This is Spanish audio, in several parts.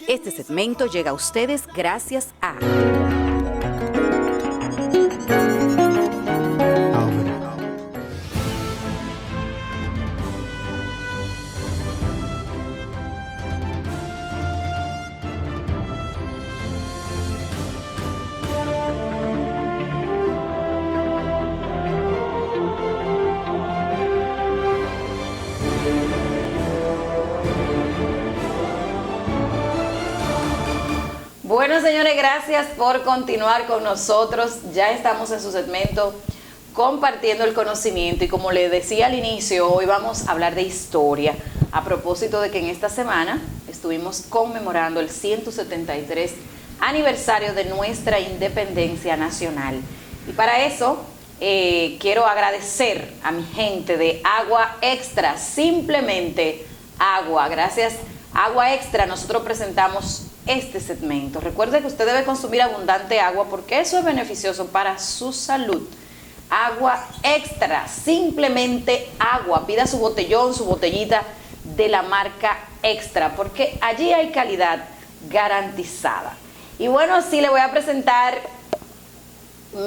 Este segmento llega a ustedes gracias a... Bueno, señores, gracias por continuar con nosotros. Ya estamos en su segmento compartiendo el conocimiento y como les decía al inicio, hoy vamos a hablar de historia a propósito de que en esta semana estuvimos conmemorando el 173 aniversario de nuestra independencia nacional. Y para eso quiero agradecer a mi gente de Agua Extra, simplemente agua. Gracias Agua Extra nosotros presentamos este segmento. Recuerde que usted debe consumir abundante agua porque eso es beneficioso para su salud. Agua Extra, simplemente agua. Pida su botellón, su botellita de la marca Extra, porque allí hay calidad garantizada. Y bueno, sí le voy a presentar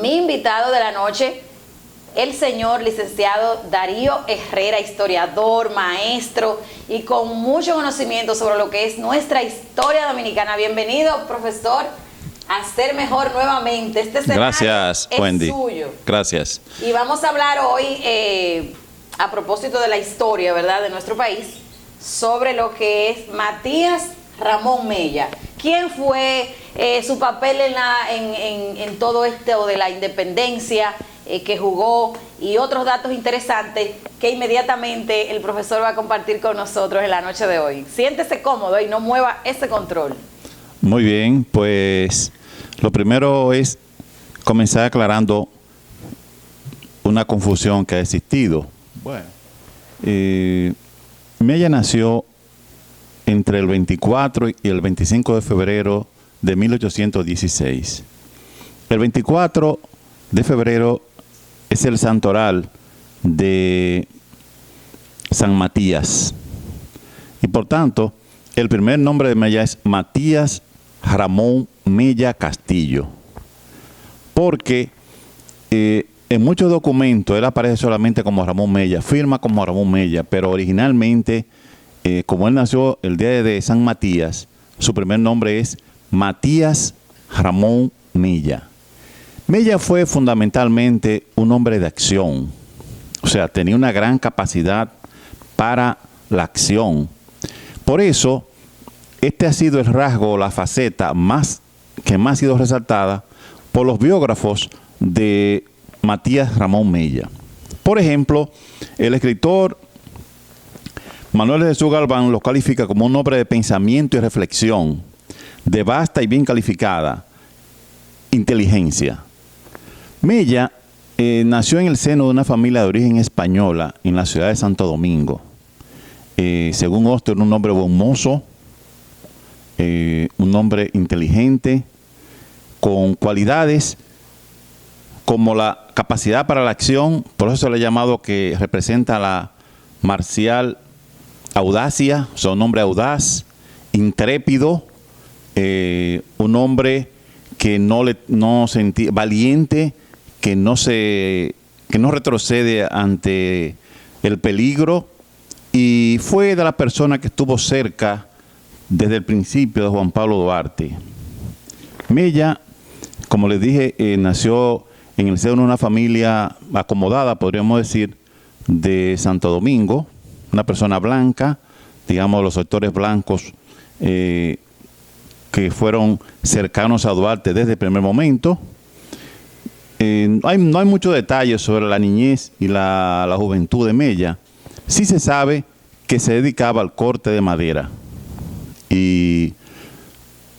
mi invitado de la noche, el señor licenciado Darío Herrera, historiador, maestro y con mucho conocimiento sobre lo que es nuestra historia dominicana. Bienvenido, profesor, a Ser Mejor nuevamente. Este Gracias, es Wendy. Suyo. Gracias. Y vamos a hablar hoy, a propósito de la historia, ¿verdad?, de nuestro país, sobre lo que es Matías Ramón Mella. ¿Quién fue su papel en todo esto de la independencia que jugó y otros datos interesantes que inmediatamente el profesor va a compartir con nosotros en la noche de hoy? Siéntese cómodo y no mueva ese control. Muy bien, pues lo primero es comenzar aclarando una confusión que ha existido. Bueno, Mella nació entre el 24 y el 25 de febrero de 1816. El 24 de febrero es el santoral de San Matías. Y por tanto, el primer nombre de Mella es Matías Ramón Mella Castillo. Porque en muchos documentos él aparece solamente como Ramón Mella, firma como Ramón Mella, pero originalmente, como él nació el día de San Matías, su primer nombre es Matías Ramón Mella. Mella fue fundamentalmente un hombre de acción, o sea, tenía una gran capacidad para la acción. Por eso, este ha sido el rasgo, la faceta que más ha sido resaltada por los biógrafos de Matías Ramón Mella. Por ejemplo, el escritor Manuel de Jesús Galván lo califica como un hombre de pensamiento y reflexión, de vasta y bien calificada inteligencia. Mella nació en el seno de una familia de origen española en la ciudad de Santo Domingo. Según Oster, un hombre buen mozo, un hombre inteligente, con cualidades como la capacidad para la acción, por eso se le ha llamado que representa la marcial audacia, o sea, un hombre audaz, intrépido, un hombre que valiente, que no retrocede ante el peligro, y fue de la persona que estuvo cerca desde el principio de Juan Pablo Duarte. Mella, como les dije, nació en el seno de una familia acomodada, podríamos decir, de Santo Domingo, una persona blanca, digamos los sectores blancos que fueron cercanos a Duarte desde el primer momento. No hay muchos detalles sobre la niñez y la juventud de Mella. Sí se sabe que se dedicaba al corte de madera y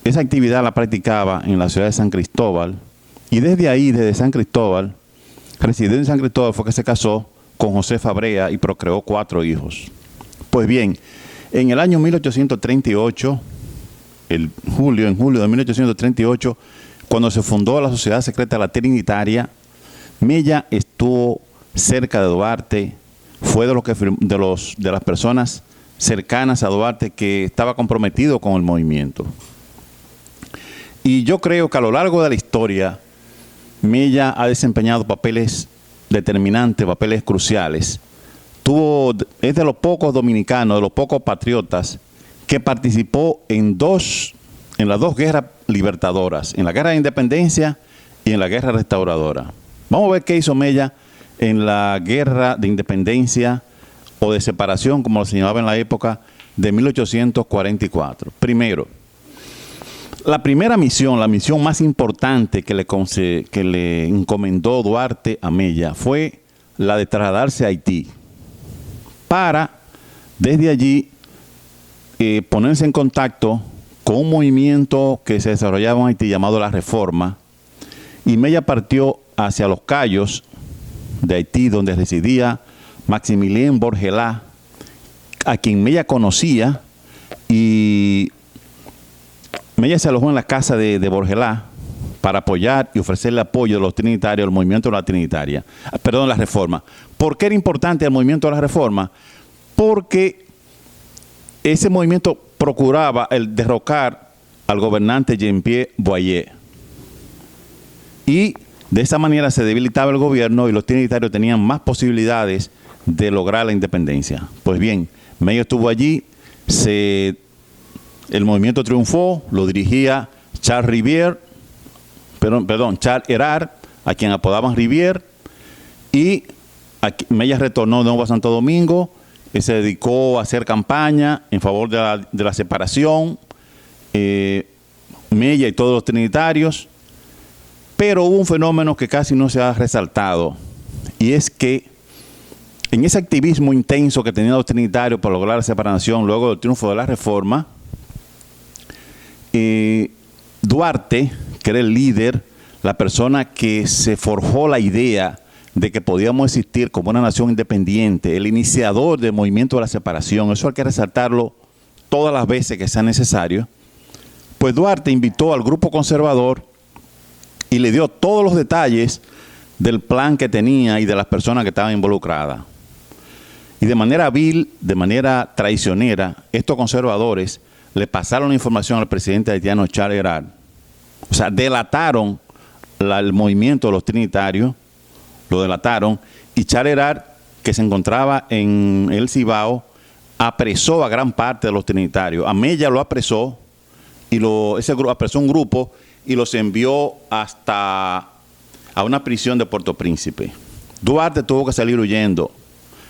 esa actividad la practicaba en la ciudad de San Cristóbal, y desde ahí, desde San Cristóbal, residiendo en San Cristóbal, fue que se casó con Josefa Brea y procreó 4 hijos. Pues bien, en el año 1838, en julio de 1838, cuando se fundó la Sociedad Secreta La Trinitaria, Mella estuvo cerca de Duarte, fue de las personas cercanas a Duarte que estaba comprometido con el movimiento. Y yo creo que a lo largo de la historia, Mella ha desempeñado papeles determinantes, papeles cruciales. Es de los pocos dominicanos, de los pocos patriotas que participó en las dos guerras libertadoras, en la guerra de independencia y en la guerra restauradora. Vamos a ver qué hizo Mella en la guerra de independencia o de separación, como lo señalaba en la época de 1844. Primero, la primera misión, la misión más importante que le encomendó Duarte a Mella fue la de trasladarse a Haití para, desde allí, ponerse en contacto con un movimiento que se desarrollaba en Haití llamado La Reforma, y Mella partió hacia Los Cayos de Haití, donde residía Maximilien Borgelá, a quien Mella conocía, y Mella se alojó en la casa de Borgelá para apoyar y ofrecerle apoyo a los trinitarios, al movimiento de la Trinitaria, perdón, la Reforma. ¿Por qué era importante el movimiento de la Reforma? Porque ese movimiento procuraba el derrocar al gobernante Jean-Pierre Boyer. Y de esa manera se debilitaba el gobierno y los trinitarios tenían más posibilidades de lograr la independencia. Pues bien, Mella estuvo allí, el movimiento triunfó, lo dirigía Charles Hérard, a quien apodaban Rivière, y Mella retornó de nuevo a Santo Domingo y se dedicó a hacer campaña en favor de la separación, Mella y todos los trinitarios. Pero hubo un fenómeno que casi no se ha resaltado, y es que en ese activismo intenso que tenían los trinitarios para lograr la separación luego del triunfo de la Reforma, Duarte, que era el líder, la persona que se forjó la idea de que podíamos existir como una nación independiente, el iniciador del movimiento de la separación, eso hay que resaltarlo todas las veces que sea necesario, pues Duarte invitó al grupo conservador y le dio todos los detalles del plan que tenía y de las personas que estaban involucradas. Y de manera vil, de manera traicionera, estos conservadores le pasaron la información al presidente haitiano Charles Hérard. O sea, delataron el movimiento de los trinitarios, lo delataron, y Charles Hérard, que se encontraba en el Cibao, apresó a gran parte de los trinitarios. A Mella lo apresó, y apresó un grupo y los envió hasta a una prisión de Puerto Príncipe. Duarte tuvo que salir huyendo.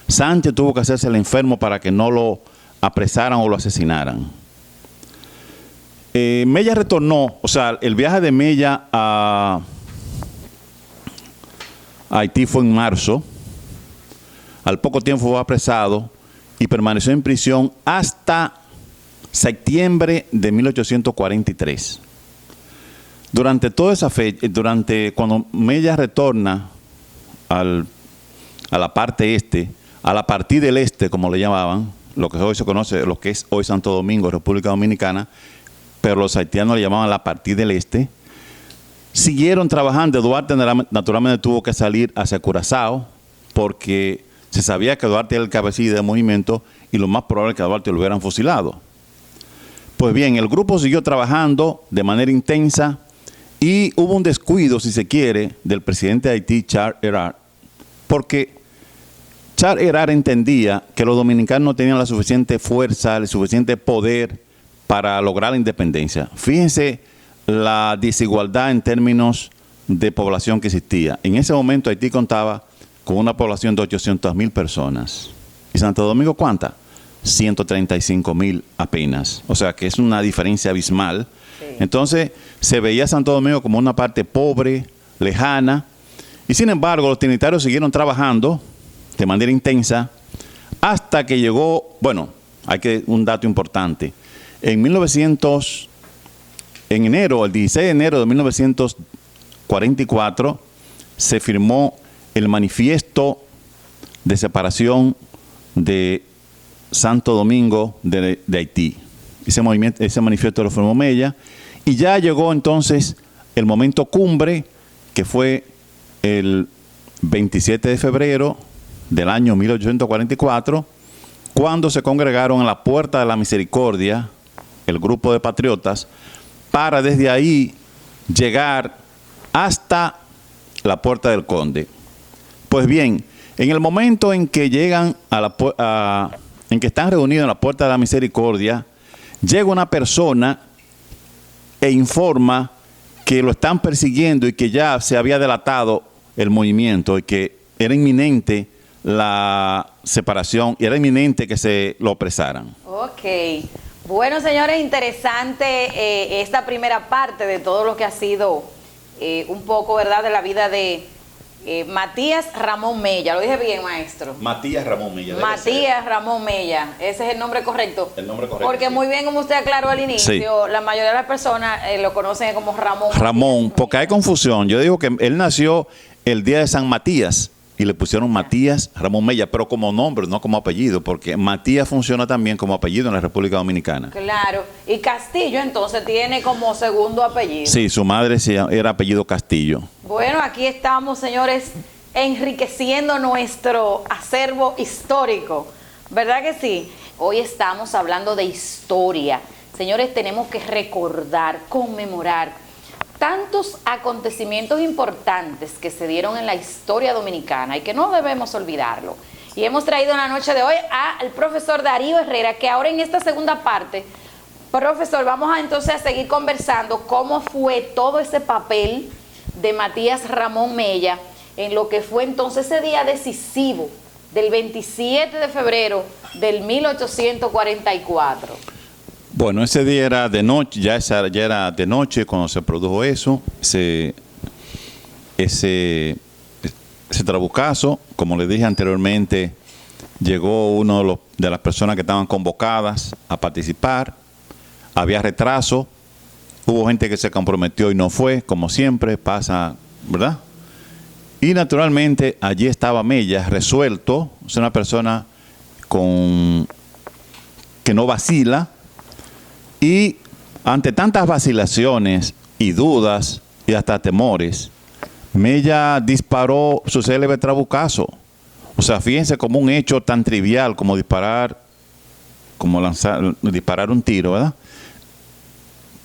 Sánchez tuvo que hacerse el enfermo para que no lo apresaran o lo asesinaran. Mella retornó, o sea, el viaje de Mella a Haití fue en marzo. Al poco tiempo fue apresado y permaneció en prisión hasta septiembre de 1843. Durante toda esa fecha, cuando Mella retorna a la parte este, a la partida del este, como le llamaban, lo que hoy se conoce, lo que es hoy Santo Domingo, República Dominicana, pero los haitianos le llamaban la partida del este, siguieron trabajando. Duarte naturalmente tuvo que salir hacia Curazao, porque se sabía que Duarte era el cabecilla del movimiento y lo más probable es que a Duarte lo hubieran fusilado. Pues bien, el grupo siguió trabajando de manera intensa y hubo un descuido, si se quiere, del presidente de Haití, Charles Hérard, porque Charles Hérard entendía que los dominicanos no tenían la suficiente fuerza, el suficiente poder para lograr la independencia. Fíjense la desigualdad en términos de población que existía. En ese momento Haití contaba con una población de 800,000 personas. ¿Y Santo Domingo cuánta? 135,000 apenas. O sea que es una diferencia abismal. Sí. Entonces se veía a Santo Domingo como una parte pobre, lejana, y sin embargo los trinitarios siguieron trabajando de manera intensa hasta que llegó, bueno, un dato importante. En el 16 de enero de 1944, se firmó el manifiesto de separación de Santo Domingo de Haití. Ese manifiesto lo firmó Mella, y ya llegó entonces el momento cumbre, que fue el 27 de febrero del año 1844, cuando se congregaron en la Puerta de la Misericordia, el grupo de patriotas, para desde ahí llegar hasta la Puerta del Conde. Pues bien, en el momento en que llegan en que están reunidos en la Puerta de la Misericordia, llega una persona e informa que lo están persiguiendo y que ya se había delatado el movimiento y que era inminente la separación y era inminente que se lo apresaran. Ok. Bueno, señores, interesante esta primera parte de todo lo que ha sido un poco, ¿verdad?, de la vida de Matías Ramón Mella. ¿Lo dije bien, maestro? Matías Ramón Mella. Matías Ramón Mella. Ese es el nombre correcto. El nombre correcto. Porque sí. muy bien, como usted aclaró al inicio, Sí. la mayoría de las personas lo conocen como Ramón. Ramón, porque hay confusión. Yo digo que él nació el día de San Matías y le pusieron Matías Ramón Mella, pero como nombre, no como apellido, porque Matías funciona también como apellido en la República Dominicana. Claro. Y Castillo entonces tiene como segundo apellido. Sí, su madre era apellido Castillo. Bueno, aquí estamos, señores, enriqueciendo nuestro acervo histórico. ¿Verdad que sí? Hoy estamos hablando de historia. Señores, tenemos que recordar, conmemorar tantos acontecimientos importantes que se dieron en la historia dominicana y que no debemos olvidarlo. Y hemos traído en la noche de hoy al profesor Darío Herrera, que ahora en esta segunda parte, profesor, vamos a entonces a seguir conversando cómo fue todo ese papel de Matías Ramón Mella en lo que fue entonces ese día decisivo del 27 de febrero del 1844. Bueno, ese día era de noche, ya era de noche cuando se produjo eso, ese trabucazo. Como les dije anteriormente, llegó uno de las personas que estaban convocadas a participar, había retraso, hubo gente que se comprometió y no fue, como siempre pasa, ¿verdad? Y naturalmente allí estaba Mella, resuelto, es una persona que no vacila. Y ante tantas vacilaciones y dudas y hasta temores, Mella disparó su célebre trabucazo. O sea, fíjense como un hecho tan trivial como disparar un tiro, ¿verdad?,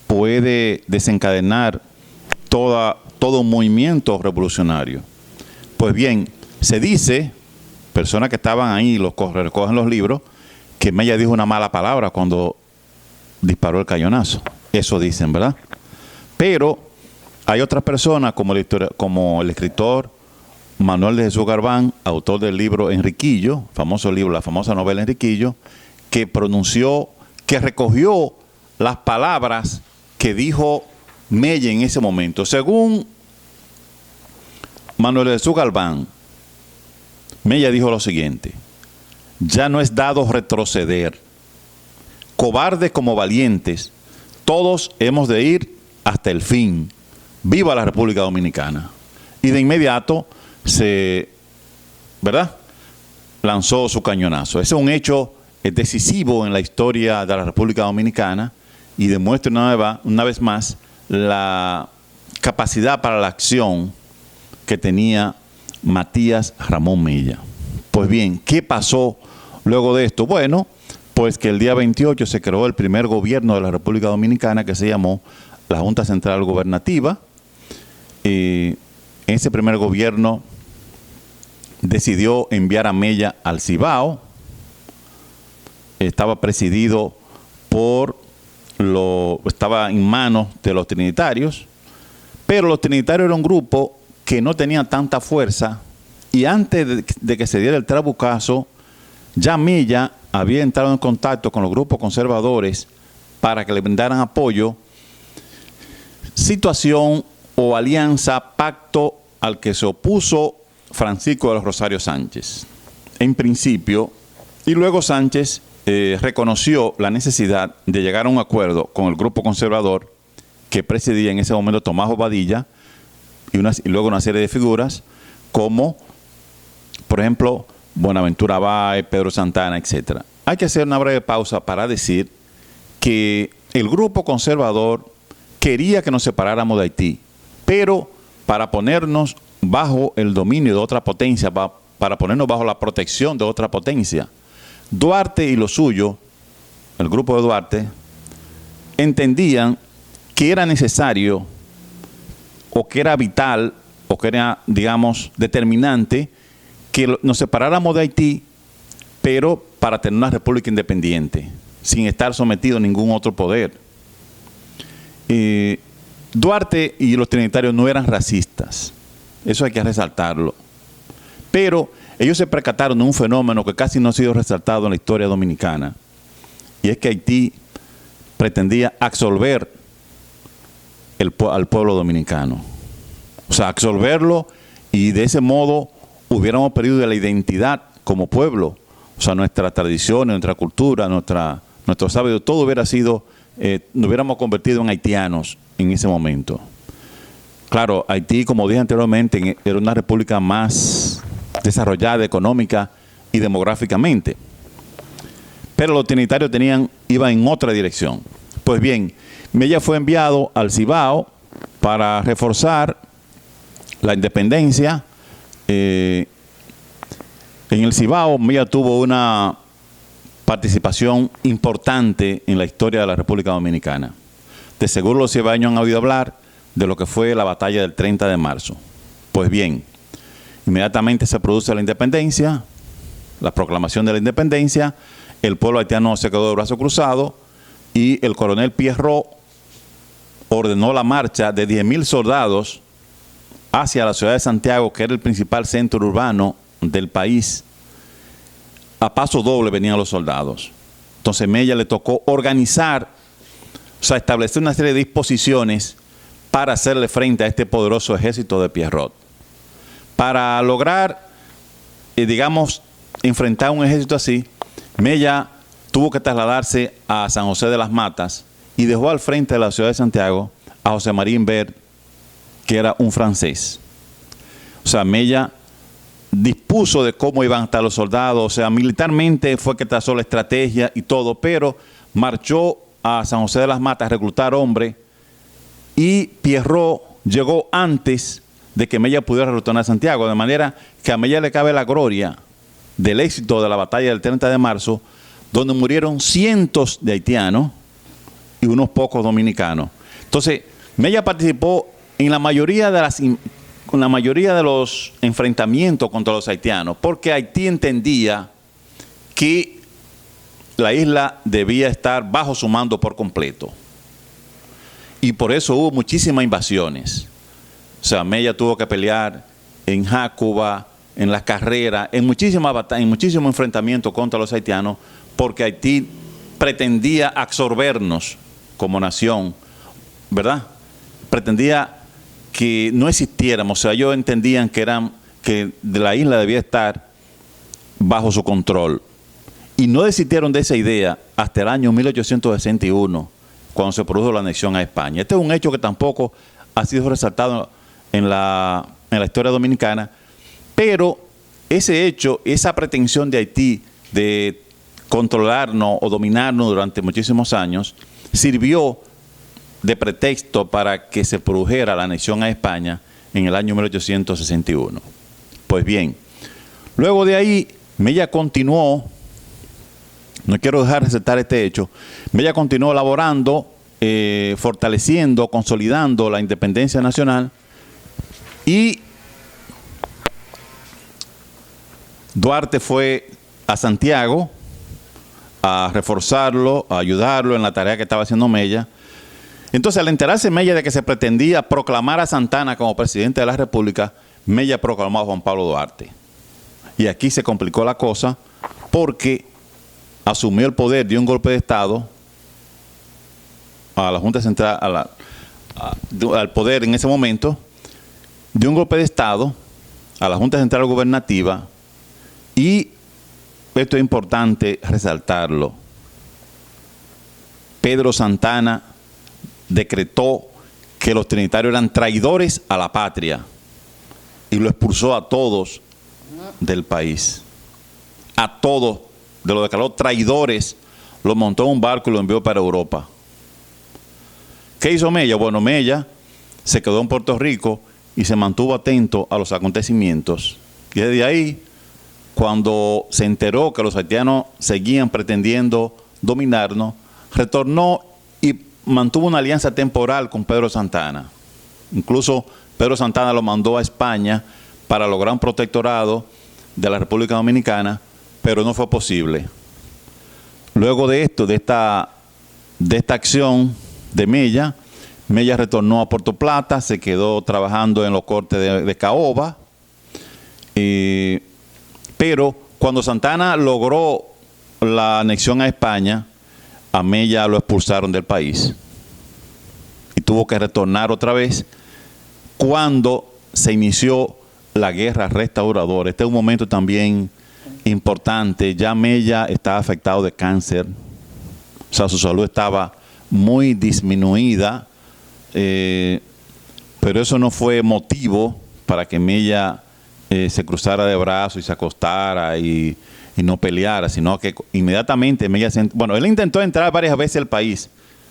puede desencadenar todo un movimiento revolucionario. Pues bien, se dice, personas que estaban ahí, recogen los libros, que Mella dijo una mala palabra cuando disparó el cañonazo. Eso dicen, ¿verdad? Pero hay otras personas como el escritor Manuel de Jesús Garbán, autor del libro Enriquillo, famoso libro, la famosa novela Enriquillo, que recogió las palabras que dijo Mella en ese momento. Según Manuel de Jesús Garbán, Mella dijo lo siguiente: ya no es dado retroceder. Cobardes como valientes, todos hemos de ir hasta el fin. ¡Viva la República Dominicana! Y de inmediato lanzó su cañonazo. Ese es un hecho decisivo en la historia de la República Dominicana y demuestra una vez más la capacidad para la acción que tenía Matías Ramón Mella. Pues bien, ¿qué pasó luego de esto? Bueno, pues que el día 28 se creó el primer gobierno de la República Dominicana, que se llamó la Junta Central Gubernativa. Ese primer gobierno decidió enviar a Mella al Cibao. Estaba presidido estaba en manos de los trinitarios, pero los trinitarios era un grupo que no tenía tanta fuerza, y antes de que se diera el trabucazo, ya Mella había entrado en contacto con los grupos conservadores para que le brindaran apoyo, situación o alianza, pacto al que se opuso Francisco de los Rosarios Sánchez. En principio, y luego Sánchez reconoció la necesidad de llegar a un acuerdo con el grupo conservador que presidía en ese momento Tomás Bobadilla y luego una serie de figuras como, por ejemplo, Buenaventura Báez, Pedro Santana, etc. Hay que hacer una breve pausa para decir que el grupo conservador quería que nos separáramos de Haití, pero para ponernos bajo el dominio de otra potencia, para ponernos bajo la protección de otra potencia. Duarte y lo suyo, el grupo de Duarte, entendían que era necesario o que era vital o que era, digamos, determinante que nos separáramos de Haití, pero para tener una república independiente, sin estar sometido a ningún otro poder. Duarte y los trinitarios no eran racistas, eso hay que resaltarlo, pero ellos se percataron de un fenómeno que casi no ha sido resaltado en la historia dominicana, y es que Haití pretendía absolver al pueblo dominicano. O sea, absolverlo, y de ese modo hubiéramos perdido la identidad como pueblo. O sea, nuestra tradición, nuestra cultura, nuestro saber, todo hubiera sido, nos hubiéramos convertido en haitianos en ese momento. Claro, Haití, como dije anteriormente, era una república más desarrollada económica y demográficamente. Pero los trinitarios iban en otra dirección. Pues bien, Mella fue enviado al Cibao para reforzar la independencia. En el Cibao, Mella tuvo una participación importante en la historia de la República Dominicana. De seguro los cibaeños han oído hablar de lo que fue la batalla del 30 de marzo. Pues bien, inmediatamente se produce la independencia, la proclamación de la independencia, el pueblo haitiano se quedó de brazos cruzados y el coronel Pierrot ordenó la marcha de 10.000 soldados hacia la ciudad de Santiago, que era el principal centro urbano del país. A paso doble venían los soldados. Entonces Mella le tocó organizar, o sea, establecer una serie de disposiciones para hacerle frente a este poderoso ejército de Pierrot. Para lograr, digamos, enfrentar un ejército así, Mella tuvo que trasladarse a San José de las Matas y dejó al frente de la ciudad de Santiago a José Marín Bert, que era un francés. O sea, Mella dispuso de cómo iban a estar los soldados, o sea, militarmente fue que trazó la estrategia y todo, pero marchó a San José de las Matas a reclutar hombres, y Pierrot llegó antes de que Mella pudiera retornar a Santiago, de manera que a Mella le cabe la gloria del éxito de la batalla del 30 de marzo, donde murieron cientos de haitianos y unos pocos dominicanos. Entonces, Mella participó en la mayoría de los enfrentamientos contra los haitianos, porque Haití entendía que la isla debía estar bajo su mando por completo. Y por eso hubo muchísimas invasiones. O sea, Mella tuvo que pelear en Jácuba, en Las Carreras, en muchísimas batallas, en muchísimos enfrentamientos contra los haitianos, porque Haití pretendía absorbernos como nación, ¿verdad? Pretendía que no existiéramos. O sea, ellos entendían que la isla debía estar bajo su control. Y no desistieron de esa idea hasta el año 1861, cuando se produjo la anexión a España. Este es un hecho que tampoco ha sido resaltado en la historia dominicana, pero ese hecho, esa pretensión de Haití de controlarnos o dominarnos durante muchísimos años, sirvió de pretexto para que se produjera la anexión a España en el año 1861. Pues bien, luego de ahí, Mella continuó, no quiero dejar de resaltar este hecho, Mella continuó elaborando, fortaleciendo, consolidando la independencia nacional, y Duarte fue a Santiago a reforzarlo, a ayudarlo en la tarea que estaba haciendo Mella. Entonces, al enterarse Mella de que se pretendía proclamar a Santana como presidente de la República, Mella proclamó a Juan Pablo Duarte. Y aquí se complicó la cosa porque asumió el poder, dio un golpe de Estado a la Junta Central, al poder en ese momento, dio un golpe de Estado a la Junta Central Gubernativa, y esto es importante resaltarlo. Pedro Santana decretó que los trinitarios eran traidores a la patria y lo expulsó a todos del país. A todos, de los declaró traidores, los montó en un barco y lo envió para Europa. ¿Qué hizo Mella? Bueno, Mella se quedó en Puerto Rico y se mantuvo atento a los acontecimientos. Y desde ahí cuando se enteró que los haitianos seguían pretendiendo dominarnos, retornó y mantuvo una alianza temporal con Pedro Santa Anna. Incluso Pedro Santa Anna lo mandó a España para lograr un protectorado de la República Dominicana, pero no fue posible. Luego de esto, de esta acción de Mella, Mella retornó a Puerto Plata, se quedó trabajando en los cortes de caoba, pero cuando Santa Anna logró la anexión a España, a Mella lo expulsaron del país y tuvo que retornar otra vez cuando se inició la guerra restauradora. Este es un momento también importante. Ya Mella estaba afectado de cáncer, o sea, su salud estaba muy disminuida, pero eso no fue motivo para que Mella se cruzara de brazos y se acostara y no peleara, sino que inmediatamente Mella él intentó entrar varias veces al país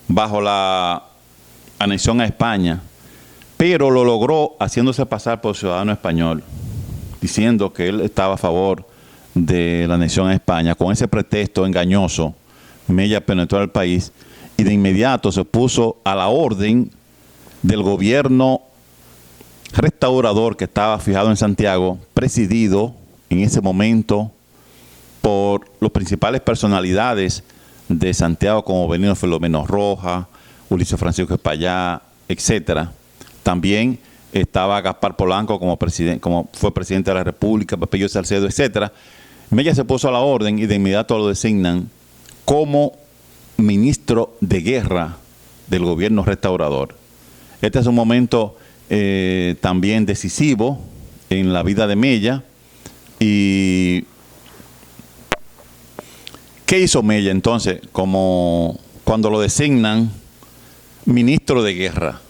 bajo la anexión a España, pero lo logró haciéndose pasar por ciudadano español, diciendo que él estaba a favor de la anexión a España. Con ese pretexto engañoso, Mella penetró al país y de inmediato se puso a la orden del gobierno restaurador que estaba fijado en Santiago, presidido en ese momento por las principales personalidades de Santiago, como Benigno Filomeno Rojas, Ulises Francisco Espaillá, etcétera. También estaba Gaspar Polanco como fue presidente de la República, Pepillo Salcedo, etcétera. Mella se puso a la orden y de inmediato lo designan como ministro de guerra del gobierno restaurador. Este es un momento también decisivo en la vida de Mella. ¿Y qué hizo Mella entonces cuando lo designan ministro de guerra?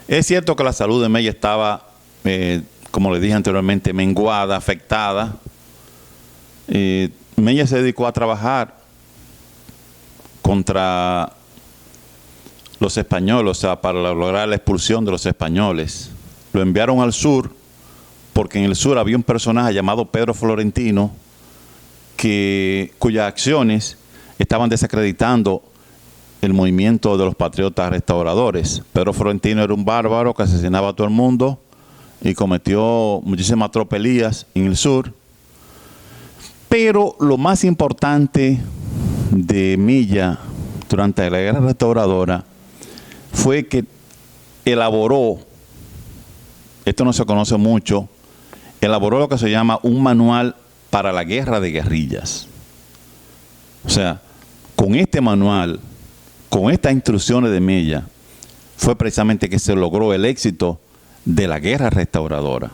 Es cierto que la salud de Mella estaba, como les dije anteriormente, menguada, afectada. Mella se dedicó a trabajar contra los españoles, o sea, para lograr la expulsión de los españoles. Lo enviaron al sur, porque en el sur había un personaje llamado Pedro Florentino, cuyas acciones estaban desacreditando el movimiento de los patriotas restauradores. Pedro Florentino era un bárbaro que asesinaba a todo el mundo y cometió muchísimas tropelías en el sur. Pero lo más importante de Mella durante la guerra restauradora fue que elaboró, esto no se conoce mucho, elaboró lo que se llama un manual para la guerra de guerrillas. O sea, con este manual, con estas instrucciones de Mella, fue precisamente que se logró el éxito de la guerra restauradora.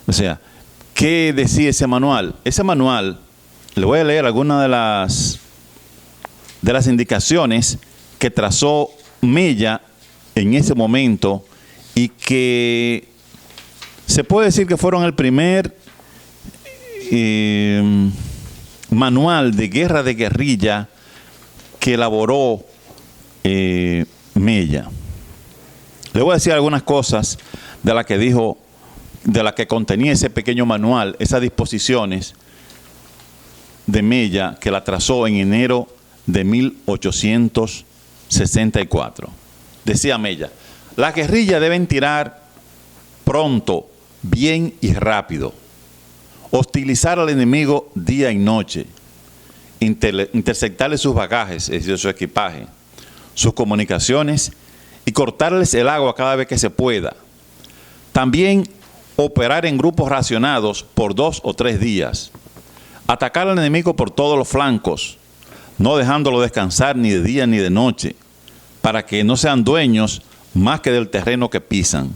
O sea, ¿qué decía ese manual? Ese manual, le voy a leer algunas de las indicaciones que trazó Mella en ese momento y que se puede decir que fueron el primer manual de guerra de guerrilla que elaboró Mella. Le voy a decir algunas cosas de las que dijo, de las que contenía ese pequeño manual, esas disposiciones de Mella que la trazó en enero de 1864. Decía Mella: las guerrillas deben tirar pronto, bien y rápido, hostilizar al enemigo día y noche, interceptarle sus bagajes, es decir, su equipaje, sus comunicaciones y cortarles el agua cada vez que se pueda. También operar en grupos racionados por 2 o 3 días. Atacar al enemigo por todos los flancos, no dejándolo descansar ni de día ni de noche, para que no sean dueños más que del terreno que pisan.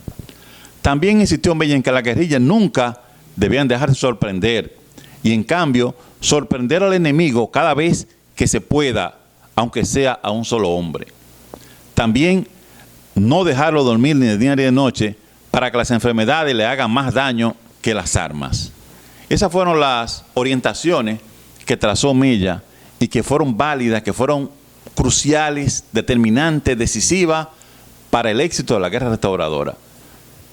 También insistió Mella en que las guerrillas nunca debían dejarse sorprender y en cambio sorprender al enemigo cada vez que se pueda, aunque sea a un solo hombre. También no dejarlo dormir ni de día ni de noche para que las enfermedades le hagan más daño que las armas. Esas fueron las orientaciones que trazó Mella y que fueron válidas, que fueron cruciales, determinantes, decisivas para el éxito de la guerra restauradora.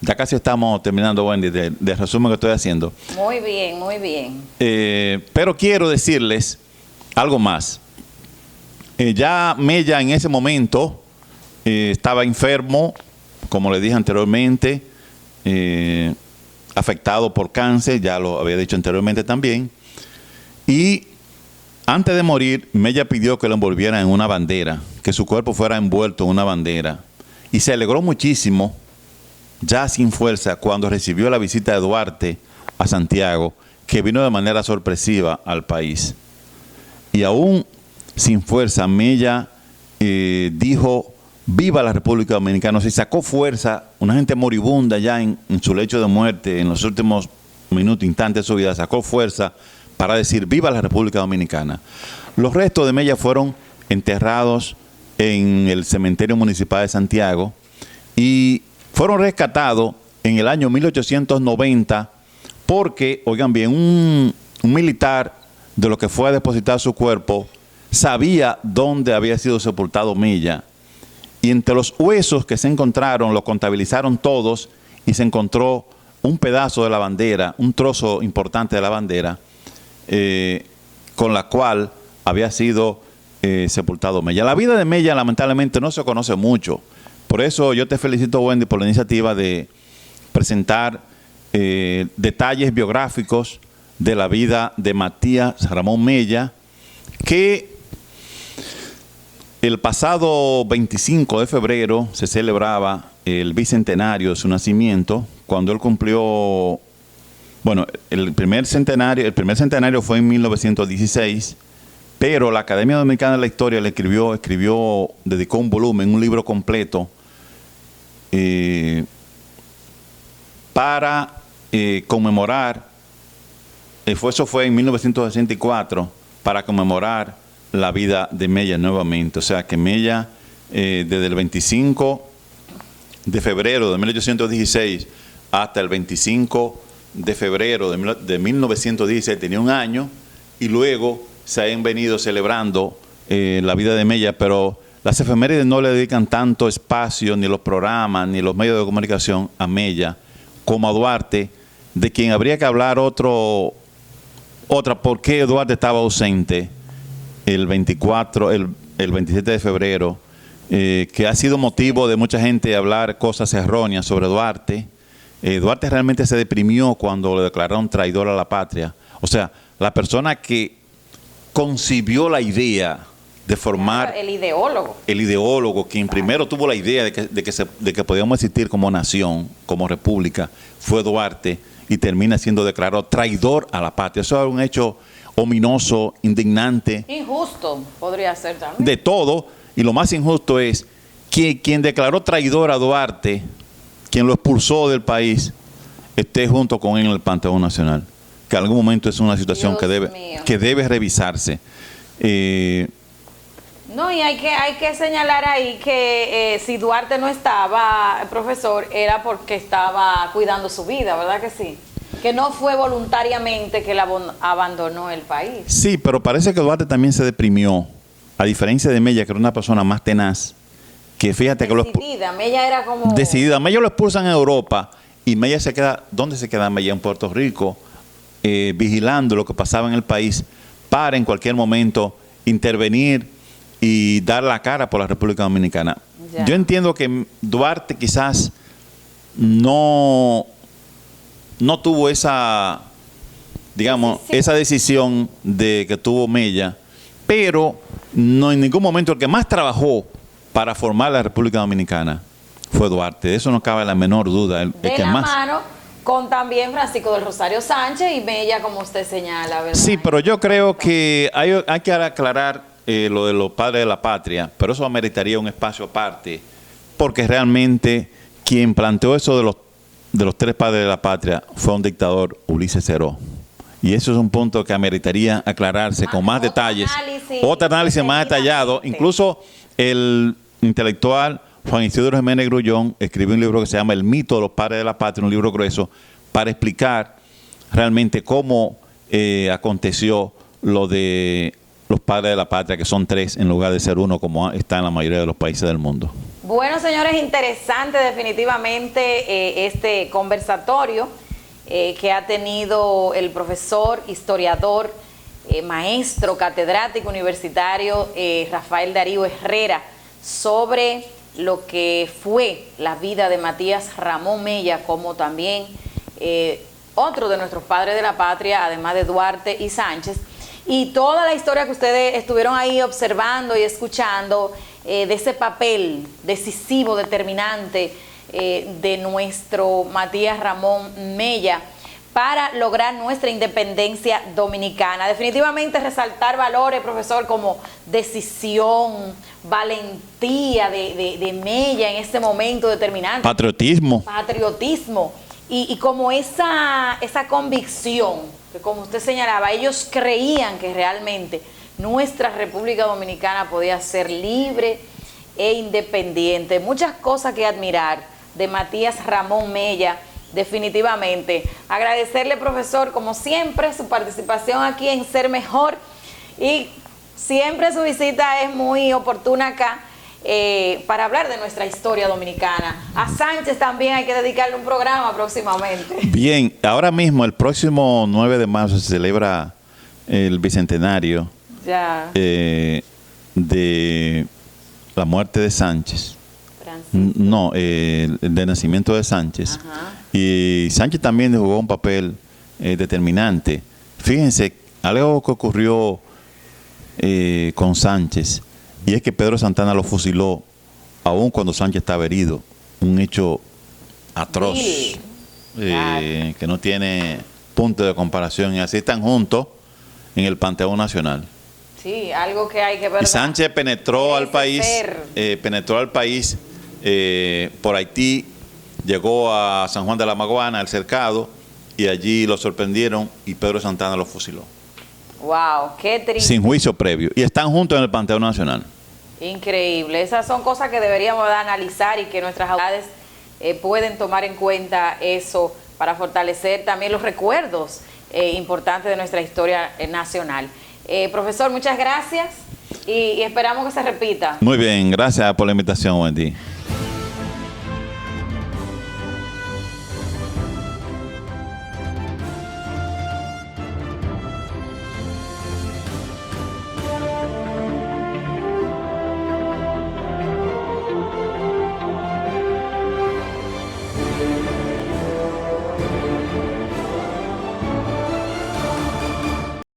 Ya casi estamos terminando, Wendy, del resumen que estoy haciendo. Muy bien, muy bien. Pero quiero decirles algo más. Ya Mella en ese momento estaba enfermo, como les dije anteriormente, afectado por cáncer, ya lo había dicho anteriormente también. Y antes de morir, Mella pidió que lo envolvieran en una bandera, que su cuerpo fuera envuelto en una bandera. Y se alegró muchísimo, ya sin fuerza, cuando recibió la visita de Duarte a Santiago, que vino de manera sorpresiva al país. Y aún sin fuerza, Mella dijo: viva la República Dominicana. Se sacó fuerza, una gente moribunda ya en su lecho de muerte, en los últimos minutos, instantes de su vida, sacó fuerza para decir: viva la República Dominicana. Los restos de Mella fueron enterrados en el cementerio municipal de Santiago y fueron rescatados en el año 1890 porque, oigan bien, un militar de lo que fue a depositar su cuerpo sabía dónde había sido sepultado Mella. Y entre los huesos que se encontraron, los contabilizaron todos y se encontró un pedazo de la bandera, un trozo importante de la bandera, con la cual había sido sepultado Mella. La vida de Mella lamentablemente no se conoce mucho. Por eso yo te felicito, Wendy, por la iniciativa de presentar detalles biográficos de la vida de Matías Ramón Mella, que el pasado 25 de febrero se celebraba el bicentenario de su nacimiento, cuando él cumplió, bueno, el primer centenario fue en 1916, pero la Academia Dominicana de la Historia le dedicó un volumen, un libro completo, para conmemorar, eso fue en 1964, para conmemorar la vida de Mella nuevamente. O sea que Mella, desde el 25 de febrero de 1816 hasta el 25 de febrero de 1916 tenía un año, y luego se han venido celebrando la vida de Mella, pero las efemérides no le dedican tanto espacio, ni los programas, ni los medios de comunicación a Mella, como a Duarte, de quien habría que hablar otra, por qué Duarte estaba ausente el 27 de febrero, que ha sido motivo de mucha gente hablar cosas erróneas sobre Duarte. Duarte realmente se deprimió cuando le declararon traidor a la patria. O sea, la persona que concibió la idea de formar... El ideólogo. El ideólogo, quien primero tuvo la idea de que podíamos existir como nación, como república, fue Duarte, y termina siendo declarado traidor a la patria. Eso es un hecho ominoso, indignante. Injusto, podría ser también. De todo, y lo más injusto es que quien declaró traidor a Duarte, quien lo expulsó del país, esté junto con él en el Panteón Nacional. Que en algún momento es una situación que debe revisarse. No, y hay que señalar ahí que si Duarte no estaba, profesor, era porque estaba cuidando su vida, ¿verdad que sí? Que no fue voluntariamente que él abandonó el país. Sí, pero parece que Duarte también se deprimió, a diferencia de Mella, que era una persona más tenaz, que fíjate decidida, Mella era como... Decidida, Mella lo expulsan en Europa, y Mella se queda, ¿dónde se queda Mella? En Puerto Rico, vigilando lo que pasaba en el país, para en cualquier momento intervenir y dar la cara por la República Dominicana. Ya. Yo entiendo que Duarte quizás no tuvo esa, digamos, esa decisión de que tuvo Mella, pero no en ningún momento el que más trabajó para formar la República Dominicana fue Duarte. De eso no cabe la menor duda. El de que la más... mano con también Francisco del Rosario Sánchez y Mella, como usted señala, ¿verdad? Sí, pero yo creo que hay que aclarar lo de los padres de la patria, pero eso ameritaría un espacio aparte, porque realmente quien planteó eso de los tres padres de la patria fue un dictador, Ulises Ceró. Y eso es un punto que ameritaría aclararse con más detalles. Otro análisis más detallado. Incluso el intelectual Juan Isidro Jiménez Grullón escribió un libro que se llama El mito de los padres de la patria, un libro grueso, para explicar realmente cómo aconteció lo de los padres de la patria, que son tres en lugar de ser uno, como está en la mayoría de los países del mundo. Bueno, señores, interesante definitivamente este conversatorio que ha tenido el profesor, historiador, maestro, catedrático universitario Rafael Darío Herrera sobre lo que fue la vida de Matías Ramón Mella, como también otro de nuestros padres de la patria, además de Duarte y Sánchez, y toda la historia que ustedes estuvieron ahí observando y escuchando de ese papel decisivo, determinante de nuestro Matías Ramón Mella para lograr nuestra independencia dominicana. Definitivamente resaltar valores, profesor, como decisión, valentía de Mella en ese momento determinante. Patriotismo. Patriotismo. Y como esa convicción, que como usted señalaba, ellos creían que realmente nuestra República Dominicana podía ser libre e independiente. Muchas cosas que admirar de Matías Ramón Mella, definitivamente. Agradecerle, profesor, como siempre, su participación aquí en Ser Mejor, y siempre su visita es muy oportuna acá para hablar de nuestra historia dominicana. A Sánchez también hay que dedicarle un programa próximamente. Bien, ahora mismo, el próximo 9 de marzo se celebra el bicentenario de la muerte de Sánchez. No, el de nacimiento de Sánchez. Ajá. Y Sánchez también jugó un papel determinante. Fíjense, algo que ocurrió con Sánchez, y es que Pedro Santana lo fusiló aún cuando Sánchez estaba herido. Un hecho atroz, que no tiene punto de comparación, y así están juntos en el Panteón Nacional. Sí, algo que hay que ver. Y Sánchez penetró al país, por Haití, llegó a San Juan de la Maguana, al Cercado, y allí lo sorprendieron y Pedro Santana lo fusiló. Wow, qué triste. Sin juicio previo. Y están juntos en el Panteón Nacional. Increíble. Esas son cosas que deberíamos de analizar y que nuestras autoridades pueden tomar en cuenta eso para fortalecer también los recuerdos importantes de nuestra historia nacional. Profesor, muchas gracias y esperamos que se repita. Muy bien, gracias por la invitación, Wendy.